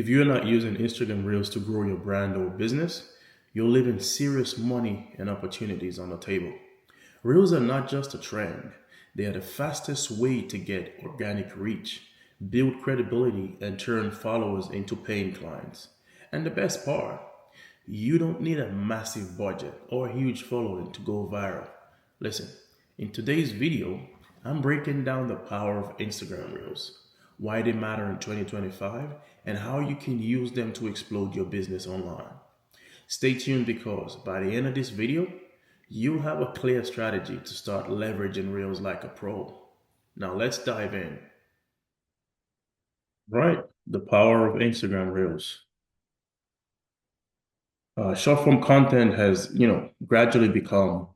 you're not using Instagram Reels to grow your brand or business, you're leaving serious money and opportunities on the table. Reels are not just a trend, they are the fastest way to get organic reach, build credibility, and turn followers into paying clients. And the best part, you don't need a massive budget or a huge following to go viral. Listen, in today's video, I'm breaking down the power of Instagram Reels, why they matter in 2025, and how you can use them to explode your business online. Stay tuned because by the end of this video, you'll have a clear strategy to start leveraging Reels like a pro. Now let's dive in. Right, the power of Instagram Reels. Short form content has, gradually become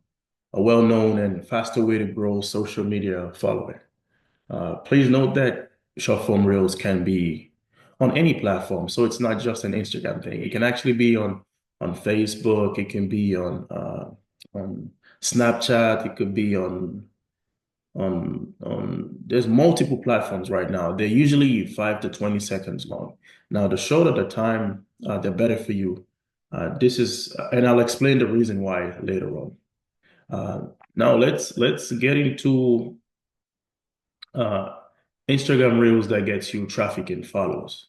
a well-known and faster way to grow social media following. Please note that short form reels can be on any platform, so it's not just an Instagram thing. It can actually be on Facebook. It can be on Snapchat. It could be on. There's multiple platforms right now. They're usually 5 to 20 seconds long. Now, the shorter the time, the better for you. This is, and I'll explain the reason why later on. Now let's get into uh, Instagram Reels that gets you traffic and follows.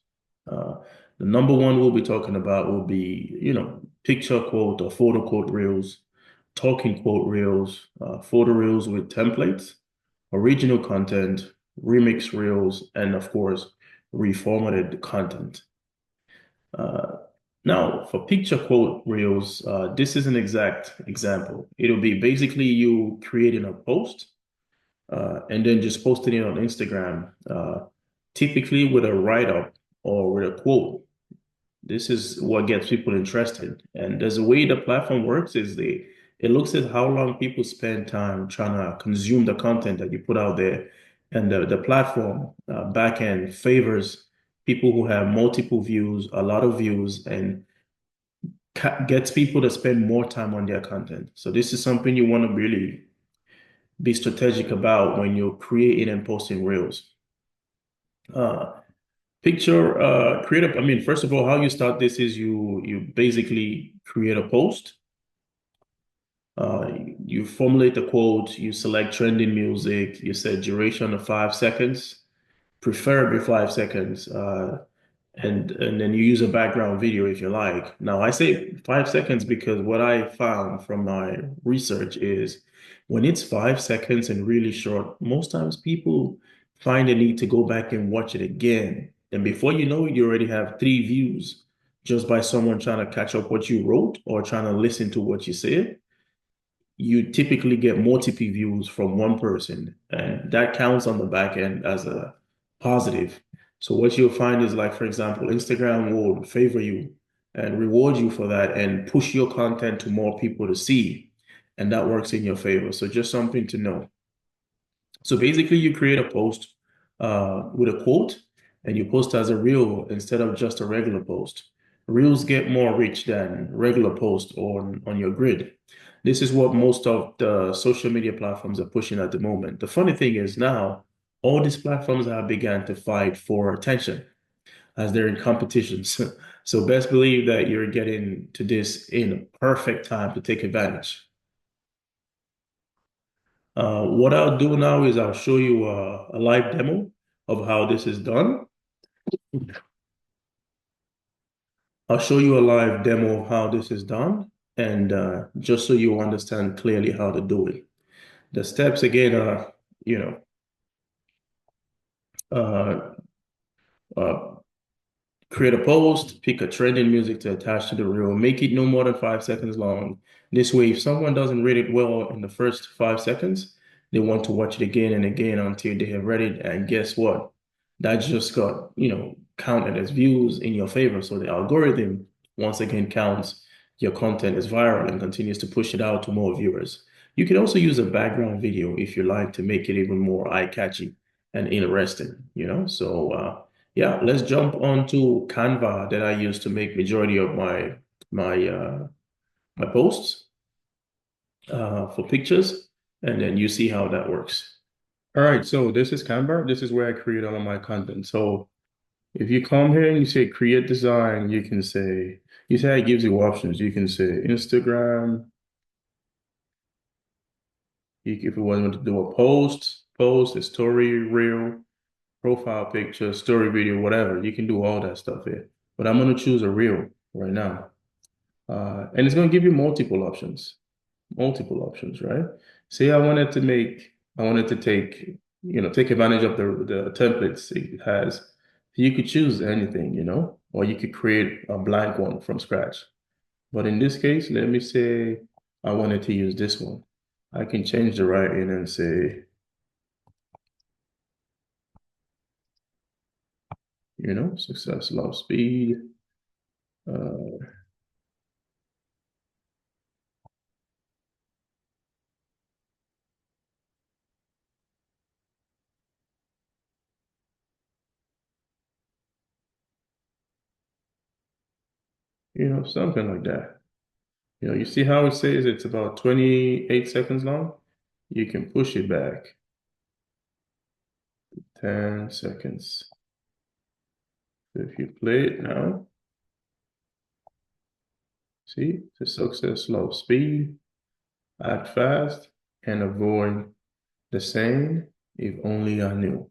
Uh, the number one we'll be talking about will be, picture quote or photo quote reels, talking quote reels, photo reels with templates, original content, remix reels, and of course, reformatted content. Uh, Now, for picture quote reels, this is an exact example. It'll be basically you creating a post and then just posting it on Instagram, typically with a write-up or with a quote. This is what gets people interested. And there's a way the platform works is it looks at how long people spend time trying to consume the content that you put out there. And the platform backend favors people who have multiple views, a lot of views, and gets people to spend more time on their content. So this is something you want to really be strategic about when you're creating and posting reels. Uh, create a, I mean, first of all, how you start this is you basically create a post. Uh, you formulate the quote, you select trending music, you set duration of 5 seconds, preferably 5 seconds, and then you use a background video if you like. Now, I say 5 seconds because what I found from my research is when it's 5 seconds and really short, most times people find the need to go back and watch it again. And before you know it, you already have 3 views just by someone trying to catch up what you wrote or trying to listen to what you said. You typically get multiple views from one person, and that counts on the back end as a positive. So what you'll find is like, for example, Instagram will favor you and reward you for that and push your content to more people to see. And that works in your favor. So just something to know. So basically, you create a post with a quote and you post as a reel instead of just a regular post. Reels get more reach than regular posts on your grid. This is what most of the social media platforms are pushing at the moment. The funny thing is now, all these platforms have begun to fight for attention as they're in competitions. So best believe that you're getting to this in a perfect time to take advantage. What I'll do now is I'll show you a live demo of how this is done. I'll show you a live demo of how this is done, and just so you understand clearly how to do it. The steps again are, you know, uh, uh, create a post, pick a trending music to attach to the reel, make it no more than 5 seconds long. This way, if someone doesn't rate it well in the first 5 seconds, they want to watch it again and again until they have read it. And guess what? That just got, counted as views in your favor. So the algorithm once again counts your content as viral and continues to push it out to more viewers. You can also use a background video if you like to make it even more eye-catchy and interesting, So yeah, let's jump onto Canva that I use to make majority of my posts for pictures, and then you see how that works. All right, so this is Canva. This is where I create all of my content. So If you come here and you say create design, you can say, you say it gives you options. You can say Instagram. If you want to do a post, a story, reel, profile picture, story video, whatever, you can do all that stuff here. But I'm going to choose a reel right now. And it's going to give you multiple options, right? Say I wanted to take, take advantage of the templates it has. You could choose anything, or you could create a blank one from scratch. But in this case, let me say I wanted to use this one. I can change the writing and say, success, love, speed. Uh, something like that. You see how it says it's about 28 seconds long? You can push it back 10 seconds. If you play it now, see, the success, slow speed, act fast, and avoid the same if only I knew.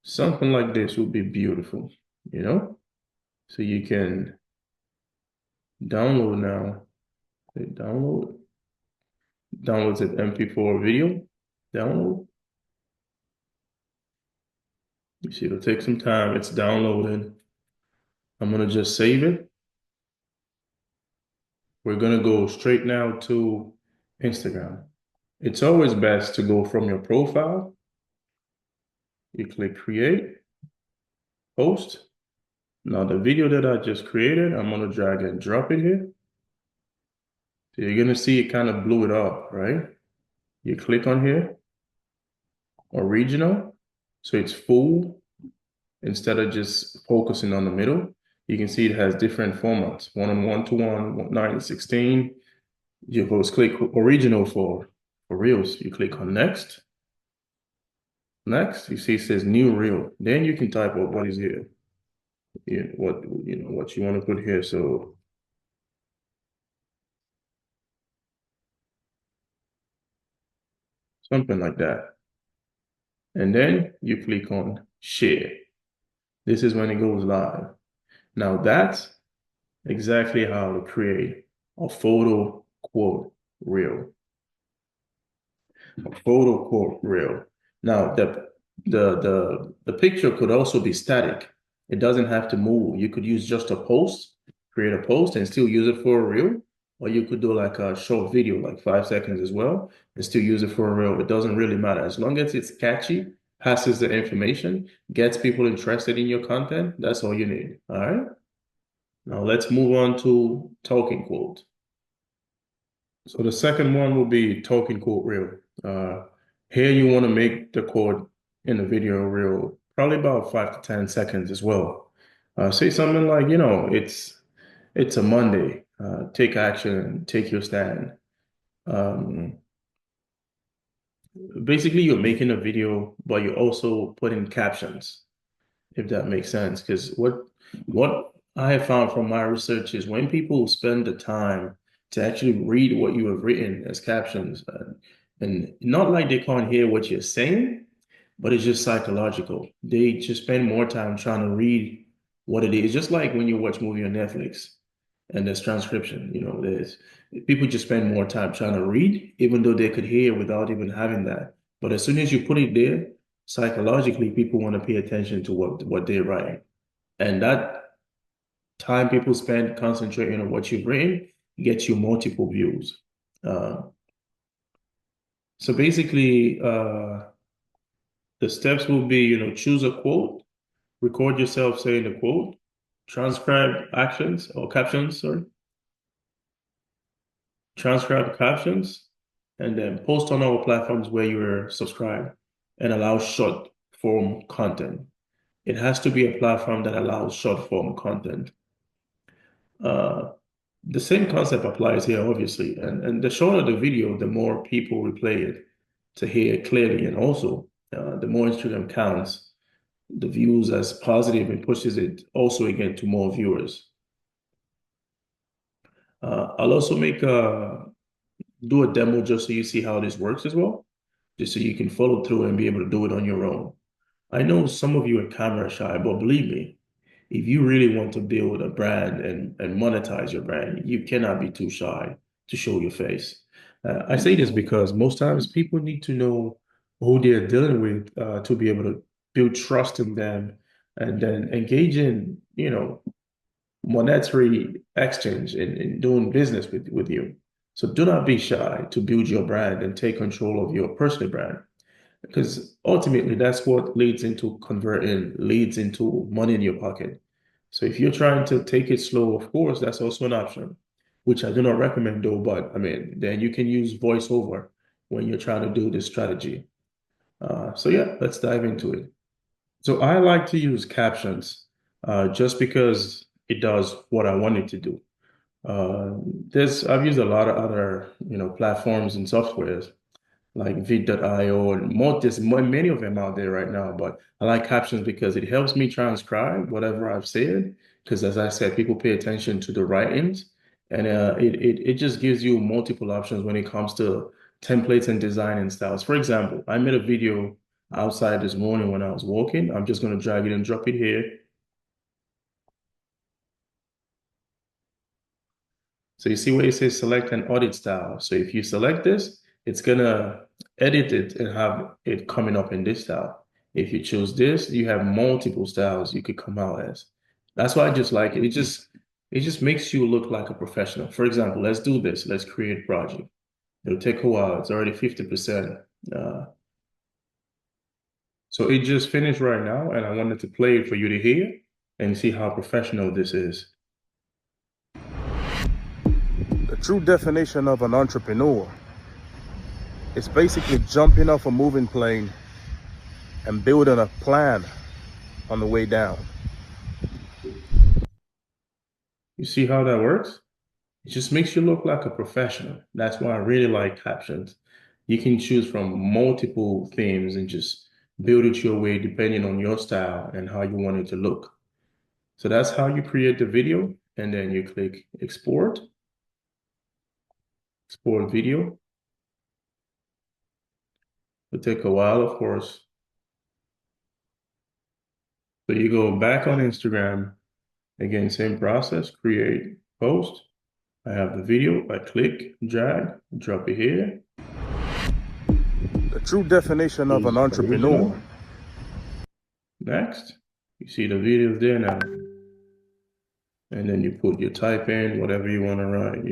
Something like this would be beautiful, you know? So you can download now. Hit download. Downloads an MP4 video. Download. You see, it'll take some time. It's downloading. I'm gonna just save it. We're gonna go straight now to Instagram. It's always best to go from your profile. You click create, post. Now the video that I just created, I'm gonna drag and drop it here. So you're gonna see it kind of blew it up, right? You click on here, original. So it's full instead of just focusing on the middle. You can see it has different formats, 1:1 to 1, 9:16. You go click original for reels. You click on next. Next, you see it says new reel. Then you can type what is here. What you want to put here. So something like that. And then you click on share. This is when it goes live. Now that's exactly how to create a photo quote reel. A photo quote reel. Now the picture could also be static. It doesn't have to move. You could use just a post, create a post and still use it for a reel. Or you could do like a short video, like 5 seconds as well, and still use it for a reel. It doesn't really matter. As long as it's catchy, passes the information, gets people interested in your content, that's all you need. All right. Now let's move on to talking quote. So the second one will be talking quote reel. Here you want to make the quote in the video reel probably about 5 to 10 seconds as well. Say something like, it's a Monday. Take action, take your stand. Um, Basically, you're making a video, but you're also putting captions, if that makes sense. Because what I have found from my research is when people spend the time to actually read what you have written as captions, and not like they can't hear what you're saying, but it's just psychological. They just spend more time trying to read what it is. Just like when you watch movie on Netflix and there's transcription, there's people just spend more time trying to read, even though they could hear without even having that. But as soon as you put it there, psychologically, people want to pay attention to what they're writing. And that time people spend concentrating on what you've written gets you multiple views. Uh, so basically, the steps will be, choose a quote, record yourself saying the quote, transcribe actions or captions, sorry, transcribe captions, and then post on our platforms where you're subscribed and allow short form content. It has to be a platform that allows short form content. Uh, the same concept applies here, obviously. And the shorter the video, the more people replay it to hear it clearly. And also, the more Instagram counts, the views as positive and pushes it also again to more viewers. I'll also do a demo just so you see how this works as well, just so you can follow through and be able to do it on your own. I know some of you are camera shy, but believe me, if you really want to build a brand and monetize your brand, you cannot be too shy to show your face. I say this because most times people need to know who they're dealing with to be able to build trust in them and then engage in, monetary exchange in doing business with you. So do not be shy to build your brand and take control of your personal brand because ultimately that's what leads into converting, leads into money in your pocket. So if you're trying to take it slow, of course, that's also an option, which I do not recommend though, but I mean, then you can use voiceover when you're trying to do this strategy. So yeah, let's dive into it. So I like to use captions just because it does what I want it to do. I've used a lot of other, platforms and softwares like Vid.io and many of them out there right now. But I like captions because it helps me transcribe whatever I've said. Because as I said, people pay attention to the writings, and it just gives you multiple options when it comes to templates and design and styles. For example, I made a video outside this morning when I was walking. I'm just going to drag it and drop it here. So you see where it says select an audit style. So if you select this, it's gonna edit it and have it coming up in this style. If you choose this, you have multiple styles you could come out as. That's why I just like it. It just makes you look like a professional. For example, let's do this. Let's create a project. It'll take a while. It's already 50%. Uh, so it just finished right now, and I wanted to play it for you to hear and see how professional this is. The true definition of an entrepreneur is basically jumping off a moving plane and building a plan on the way down. You see how that works? It just makes you look like a professional. That's why I really like captions. You can choose from multiple themes and just build it your way depending on your style and how you want it to look. So that's how you create the video. And then you click export, export video. It'll take a while, of course. So you go back on Instagram, again, same process, create, post. I have the video, I click, drag, drop it here. The true definition of an entrepreneur. Next, you see the videos there now. And then you type in whatever you want to write,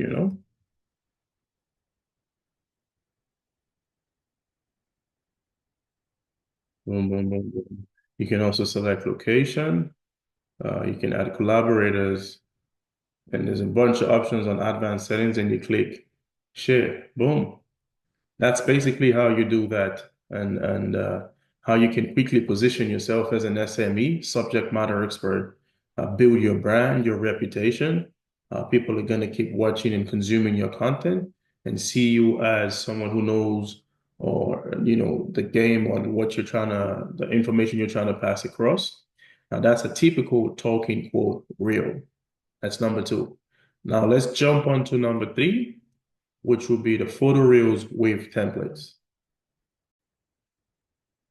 Boom, boom, boom, boom. You can also select location. You can add collaborators. And there's a bunch of options on advanced settings and you click share. Boom. That's basically how you do that and how you can quickly position yourself as an SME, subject matter expert, build your brand, your reputation. People are going to keep watching and consuming your content and see you as someone who knows or, the game on what the information you're trying to pass across. Now, that's a typical talking quote reel. That's number two. Now, let's jump on to number three, which will be the photo reels with templates.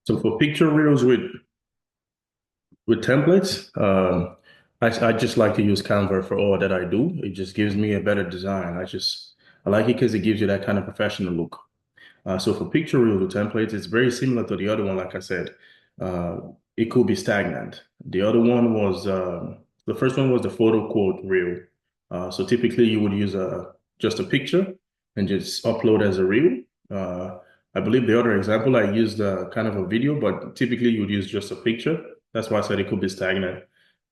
So for picture reels with templates, I just like to use Canva for all that I do. It just gives me a better design. I like it because it gives you that kind of professional look. So for picture reels with templates, it's very similar to the other one. Like I said, uh, it could be stagnant. The other one was the first one was the photo quote reel. So typically you would use just a picture and just upload as a reel. Uh, I believe the other example I used kind of a video, but typically you would use just a picture. That's why I said it could be stagnant.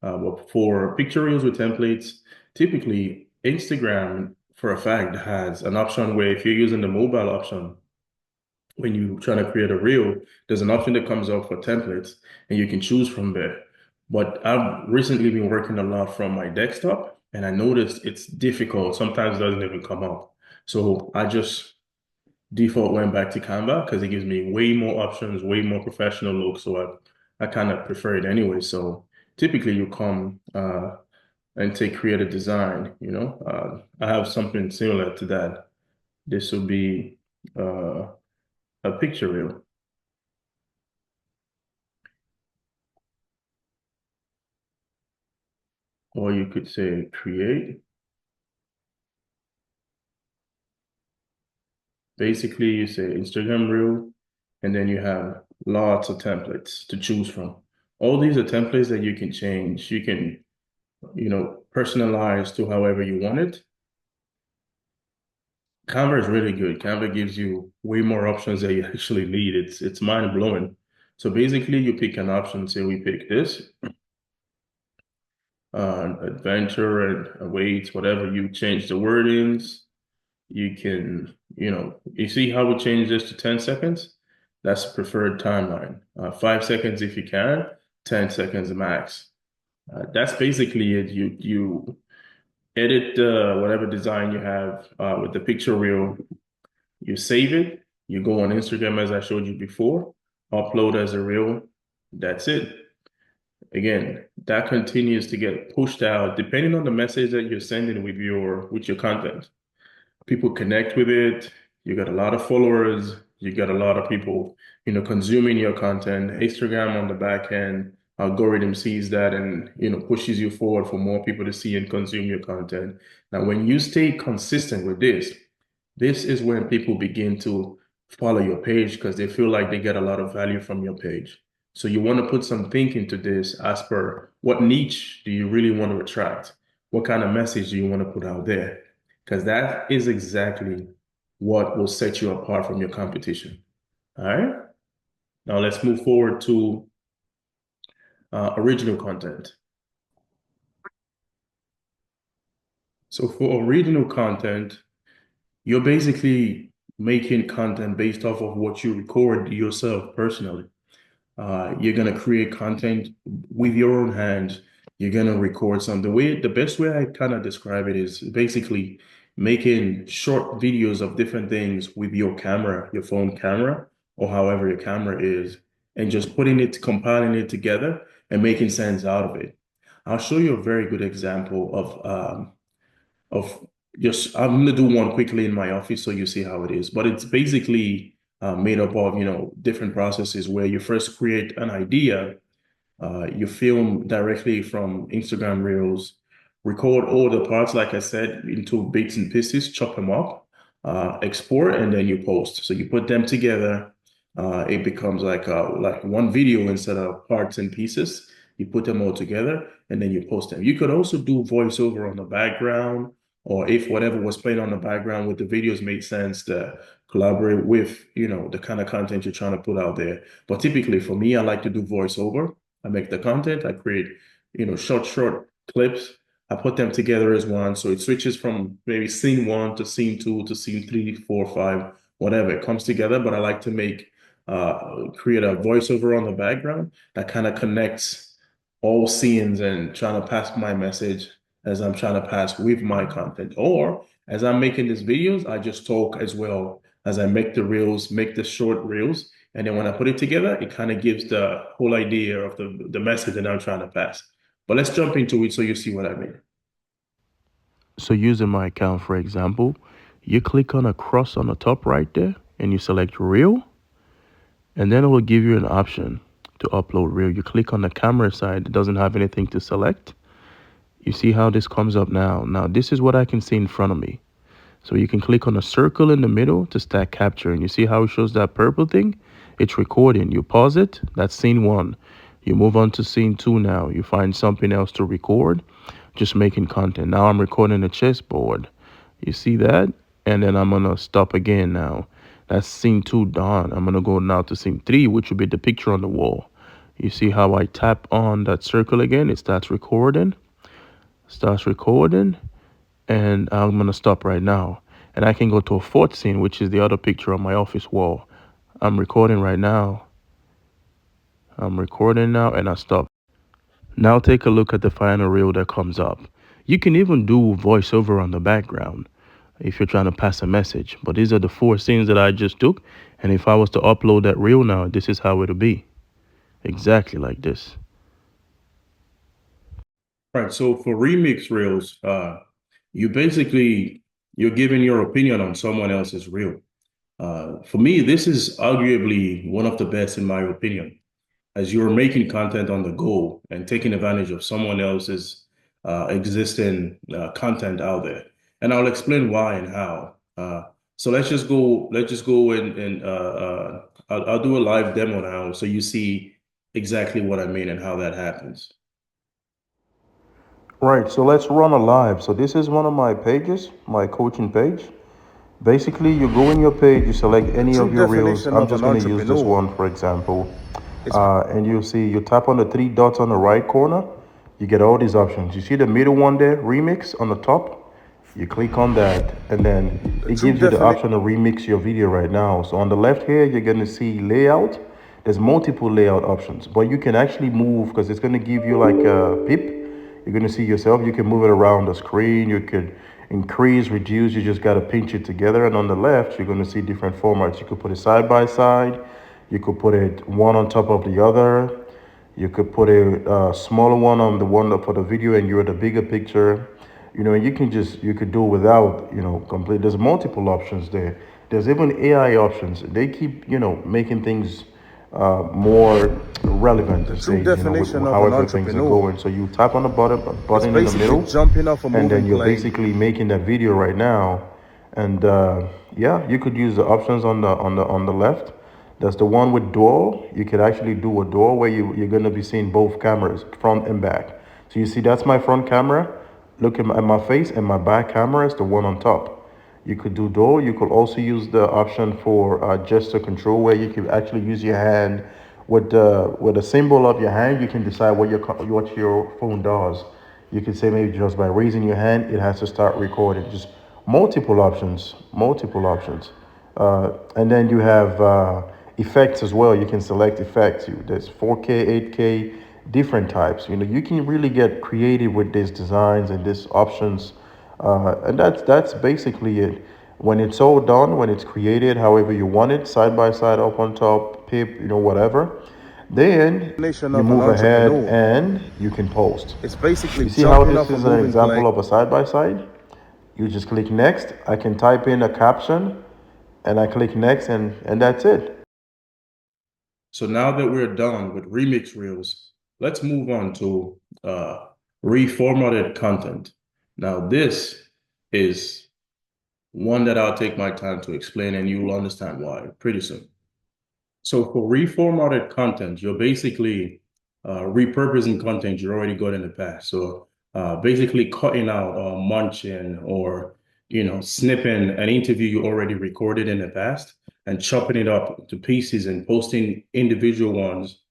But for picture reels with templates, typically Instagram for a fact has an option where if you're using the mobile option, when you're trying to create a reel, there's an option that comes up for templates and you can choose from there. But I've recently been working a lot from my desktop and I noticed it's difficult. Sometimes it doesn't even come up. So I just default went back to Canva because it gives me way more options, way more professional look. So I kind of prefer it anyway. So typically you come and take creative design, I have something similar to that. This will be uh, a picture reel, or you could say create. Basically, you say Instagram reel, and then you have lots of templates to choose from. All these are templates that you can change. You can, personalize to however you want it. Canva is really good. Canva gives you way more options than you actually need. It's mind blowing. So basically, you pick an option. Say we pick this, adventure and awaits, whatever. You change the wordings. You can, you see how we change this to 10 seconds? That's preferred timeline. 5 seconds if you can, 10 seconds max. That's basically it. You edit whatever design you have with the picture reel. You save it. You go on Instagram as I showed you before, upload as a reel. That's it. Again, that continues to get pushed out depending on the message that you're sending with your content. People connect with it. You got a lot of followers. You got a lot of people, consuming your content. Instagram on the back end algorithm sees that and, pushes you forward for more people to see and consume your content. Now, when you stay consistent with this is when people begin to follow your page because they feel like they get a lot of value from your page. So you want to put some thinking to this as per what niche do you really want to attract? What kind of message do you want to put out there? Because that is exactly what will set you apart from your competition. All right. Now let's move forward to original content. So for original content, you're basically making content based off of what you record yourself personally. You're gonna create content with your own hands. You're gonna record some. The best way I kind of describe it is basically making short videos of different things with your camera, your phone camera, or however your camera is, and just compiling it together and making sense out of it. I'll show you a very good example of just I'm gonna do one quickly in my office so you see how it is. But it's basically made up of different processes where you first create an idea, you film directly from Instagram Reels, record all the parts like I said into bits and pieces, chop them up, export, and then you post. So you put them together. It becomes like one video instead of parts and pieces. You put them all together and then you post them. You could also do voiceover on the background, or if whatever was playing on the background with the videos made sense to collaborate with, the kind of content you're trying to put out there. But typically for me, I like to do voiceover. I make the content, I create, short clips. I put them together as one. So it switches from maybe scene one to scene two to scene three, four, five, whatever. It comes together, but I like to create a voiceover on the background that kind of connects all scenes and trying to pass my message as I'm trying to pass with my content. Or as I'm making these videos, I just talk as well as I make the reels, make the short reels. And then when I put it together, it kind of gives the whole idea of the message that I'm trying to pass. But let's jump into it so you see what I mean. So using my account, for example, you click on a cross on the top right there and you select reel, and then it will give you an option to upload reel. You click on the camera side, it doesn't have anything to select. You see how this comes up now. Now this is what I can see in front of me. So you can click on a circle in the middle to start capturing. You see how it shows that purple thing? It's recording. You pause it, that's scene one. You move on to scene two now. You find something else to record, just making content. Now I'm recording a chessboard. You see that? And then I'm gonna stop again now. That's scene two done. I'm gonna go now to scene three, which will be the picture on the wall. You see how I tap on that circle again? It starts recording, and I'm gonna stop right now. And I can go to a fourth scene, which is the other picture on my office wall. I'm recording right now. I'm recording now and I stop. Now take a look at the final reel that comes up. You can even do voiceover on the background if you're trying to pass a message. But these are the four scenes that I just took. And if I was to upload that reel now, this is how it'll be. exactly like this. Right. So for remix reels, you basically you're giving your opinion on someone else's reel. For me, this is arguably one of the best in my opinion, as you're making content on the go and taking advantage of someone else's existing content out there. And I'll explain why and how. So let's just go and I'll do a live demo now so you see exactly what I mean and how that happens. Right, so let's run a live. So this is one of my pages, my coaching page. Basically, you go in your page, you select The any true of your reels. definition I'm of just an going to use this entrepreneur one, for example. is And you'll see, you tap on the three dots on the right corner, you get all these options. You see the middle one there, remix on the top? You click on that, and then the it true gives you the definition. option to remix your video right now. So on the left here, you're going to see layout. There's multiple layout options, but you can actually move because it's going to give you like a pip. You're going to see yourself. You can move it around the screen. You could increase, reduce. You just got to pinch it together. And on the left, you're going to see different formats. You could put it side by side. You could put it one on top of the other. You could put a smaller one on the one for the video, and you're the bigger picture. And you could do it without, complete. There's multiple options there. There's even AI options. They keep, making things more relevant The these true days, definition with of an however things are entrepreneur going. So you tap on the is button in the basically middle, jumping off a and then moving you're plane. basically making that video right now. And yeah, you could use the options on the left. That's the one with dual. You could actually do a dual where you're going to be seeing both cameras, front and back. So you see, that's my front camera. Look at my face, and my back camera is the one on top. You could do dual. You could also use the option for gesture control, where you could actually use your hand with the symbol of your hand. You can decide what your phone does. You could say maybe just by raising your hand, it has to start recording. Just multiple options, multiple options. And then you have effects as well. You can select effects. There's 4K, 8K, different types. You can really get creative with these designs and these options, and that's basically it. When it's all done, when it's created, however you want it, side by side, up on top, pip, whatever, then Definition you of an move ahead entrepreneur and you can post. is basically You see how jumping this off a is an moving plane. example of a side by side? You just click next. I can type in a caption, and I click next, and that's it. So now that we're done with remix reels, let's move on to reformatted content. Now, this is one that I'll take my time to explain, and you'll understand why pretty soon. So for reformatted content, you're basically repurposing content you already got in the past. So basically cutting out or munching or snipping an interview you already recorded in the past and chopping it up to pieces and posting individual ones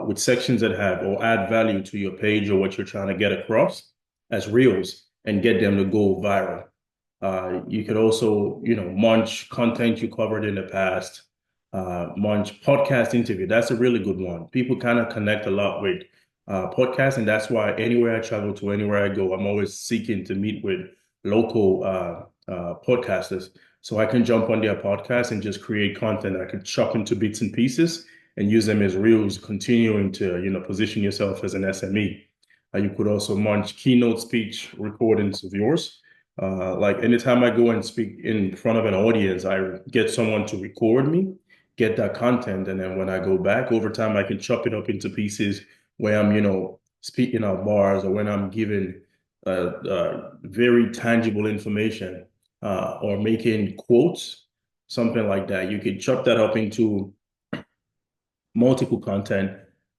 with sections that have or add value to your page or what you're trying to get across as reels and get them to go viral. You could also, munch content you covered in the past, munch podcast interview. That's a really good one. People kind of connect a lot with podcasts, and that's why anywhere I travel to, anywhere I go, I'm always seeking to meet with local podcasters, so I can jump on their podcast and just create content that I can chop into bits and pieces and use them as reels, continuing to, position yourself as an SME. You could also munch keynote speech recordings of yours. Like anytime I go and speak in front of an audience, I get someone to record me, get that content, and then when I go back over time, I can chop it up into pieces where I'm, speaking out bars or when I'm giving very tangible information or making quotes, something like that. You could chop that up into multiple content,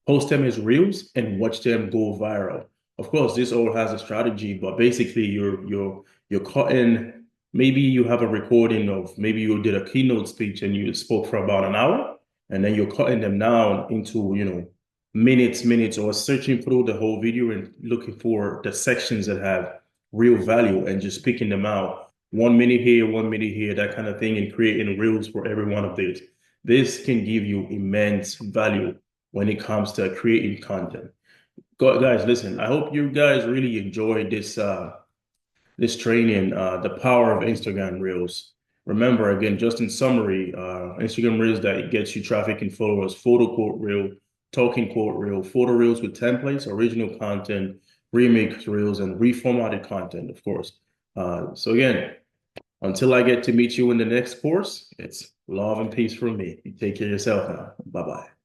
post them as reels, and watch them go viral. Of course, this all has a strategy, but basically you're cutting. Maybe you have a recording of maybe you did a keynote speech and you spoke for about an hour, and then you're cutting them down into minutes, or searching through the whole video and looking for the sections that have real value and just picking them out. 1 minute here, 1 minute here, that kind of thing, and creating reels for every one of these. This can give you immense value when it comes to creating content. Guys, listen, I hope you guys really enjoyed this training, the power of Instagram Reels. Remember, again, just in summary, Instagram Reels that it gets you traffic and followers, photo quote reel, talking quote reel, photo reels with templates, original content, remix reels, and reformatted content, of course. So again, until I get to meet you in the next course, it's love and peace from me. You take care of yourself now. Bye-bye.